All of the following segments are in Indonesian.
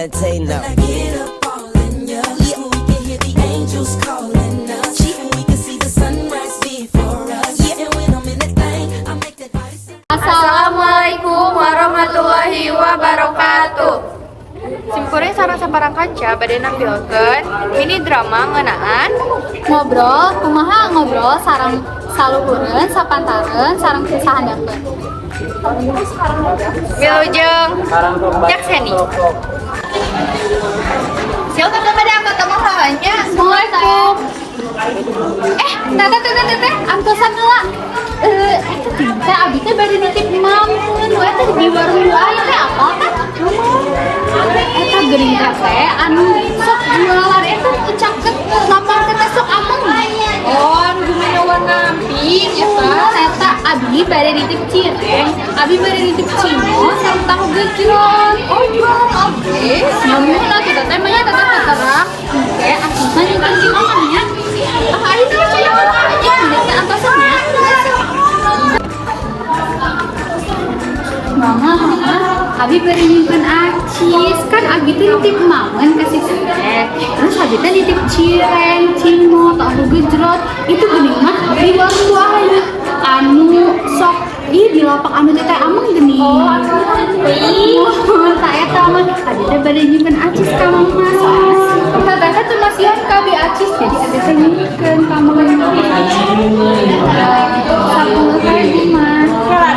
meditate now. Get up all in ya. Yeah. We can hear the angels calling us. Yeah. We can see the sunrise before us. Yeah. And when I'm in that thing, I make that body say. Assalamualaikum warahmatullahi wabarakatuh. Simkuring sareng saparang kanca bade nampilkeun mini drama ngeunaan ngobrol kumaha ngobrol sareng saluhureun sapantareun sareng sahandakeun. Wilujeng Nyakseni. Siapa kepada angkat temuannya? Assalamualaikum. Teteh, amtosan heula. Eta teh abi teh bade nitip mamun, we teh di warung aya teh apa teh? Eta geuning teh anu sok jualan eta caket lapang teh sok ameng. Oh, anu gimana warna pink Eta abi bade nitip cireng, abi bade nitip cimol sareng tahu gejrot. Oh, jualan oke. Namun lah kita teh mah teteh terang. Oke, aslinya nyimpen di mamanya. Hari ini saya aja ke atasannya. Mama, abi beri nyimpen acis kan abi teh nitip mamen kasih teh. Terus abi teh nitip cireng, cimol, tahu gejrot. Itu geuning mah di warung buahnya. Anu sok di lapak anu teh ameng geuning. Oh, tak eta mah abi teh bari nyimpen acis ka mama. Tata teh masih kabi acis jadi abi teh nyimpen ka mama. Sapu kae di mah.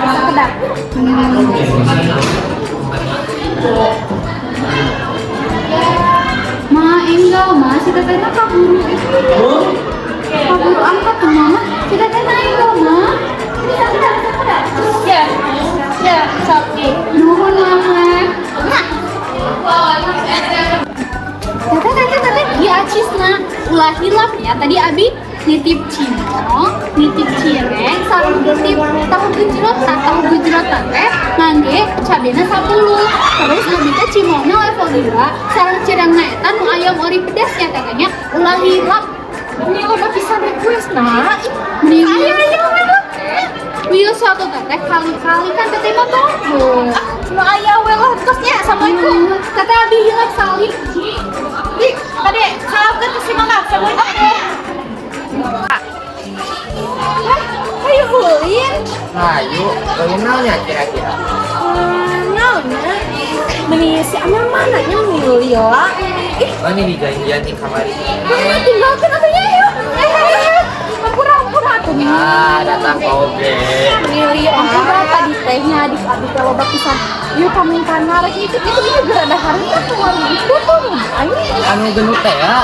Kedak. Ma enggak, Ma, si teteh mah kaburu itu. Kaburu angkat tuh mama. Si teteh mah enggak, Ma. Ya, sapi. Nuhun mama. Teteh, iya acisna ulah hilapnya. Tadi abi nitip cimol, nitip cireng, sareng nitip tahu gejrot teh ngangge cabena 10. Terus abi teh cimolna level 2, sareng cirengna eta nu aya ori pedasnya katanya ulah hilap. Ini loba pisan request nah. Ayo. Wih, suatu teteh kali-kali kan teteh mah tonggo. Cuma aya we lah terusnya. Assalamualaikum. Teteh abi hilap salib. Ih, tadi salapkeun ke si Mama. Assalamualaikum. Ayo ulin. Ayo, bagaimana kira-kira? Naonnya? Meni si Amel mana nya Lila? Ih, Ini dijanjian di kamar ini. mana tinggalkeun atuh nya yuk. Ampura atuh. Datang kobe. Lili, ampura tadi tehnya adik-adik kalau pisan. Yuk kamu kana rek itu gerada harita keluar itu tuh. Ayo. Anu genut teh ya.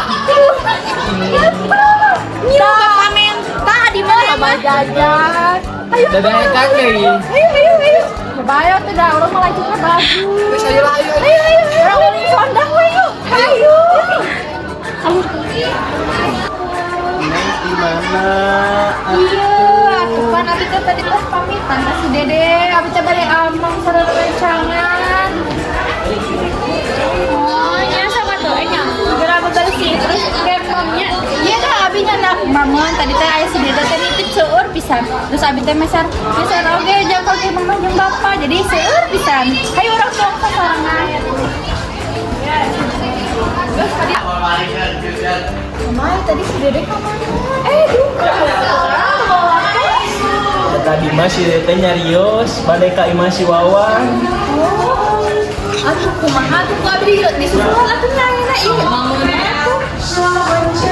Nyuruh ke pamenta di mana mah jajan. Ayo. Dadaekan deui. Ayo. Bayo teh dah urang mah lagi baju. Geus ayo lah ayo. Urang uling sondang we yuk. Ayo. Di mana? Iya, atuh kan abi teh tadi pas pamitan ka si Dede, abi teh bari amang sareng rencangan. Oh, nya sama tuh nya. Geura bebersih terus kemongnya. Iya dah abi nya nak bangun tadi teh aya si Dede teh nitip seueur pisan. Terus abi teh meser oge jangkau ke mama jeung bapa. Jadi seueur pisan. Hayu urang tong sasarangan. Terus tadi Mama, tadi si Dede kemana? Tadi masih teh nyarios, balik ka imah si Wawan. Aduh, kumaha tuh ku abdi di susulan atuh nyaina ieu mamuna tuh.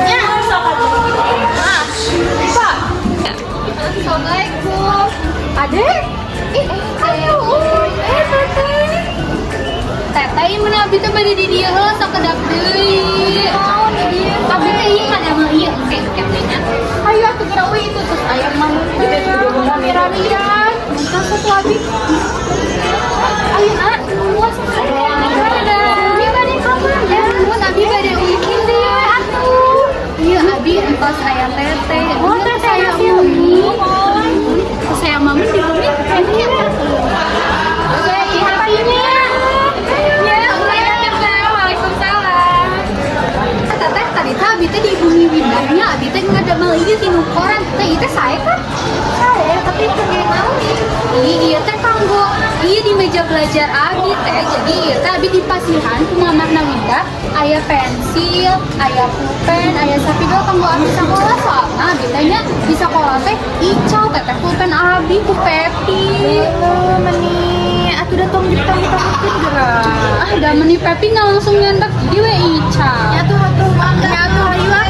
Nya. Ah. Pak. Assalamualaikum. Adek. Ayo. Teteh. Teteh ieu mana abdi teh bade di dieu heula sakedak deui. Oh, di dieu. Abdi teh ieu kan emang ieu engke nya. Ayo atuh geura euy itu terus aya mamuna teh rame-ramean. Entah satu abdi. Ayo nak, luas sekali. Abi bade kamar ya. Mun abi bade ulikin deh atuh. Iya abi entos aya teteh. Oh teteh saya mami. Saya mami di bumi kayaknya. Saya hatinya. Ya, Waalaikumsalam. Teteh tadi abi teh di bumi windahnya abi teh ngadamel ieu tinu koran. Teh ieu teh saya kan? Saya tapi pengen naon? Iya teh kanggo belajar abi teh. Jadi teh abi di pasihan ku mamarna Winda aya pensil, aya pulpen, aya sapidol kanggo abi sakola soalna abi teh nya di sakola teh icau teteh pulpen abi ku Pepi. Meni, atuh datang ditang-ditangkeun geura. Ah, da meni Pepi nggak langsung nyentak jadi we icau. Ya tuh, ayo ah.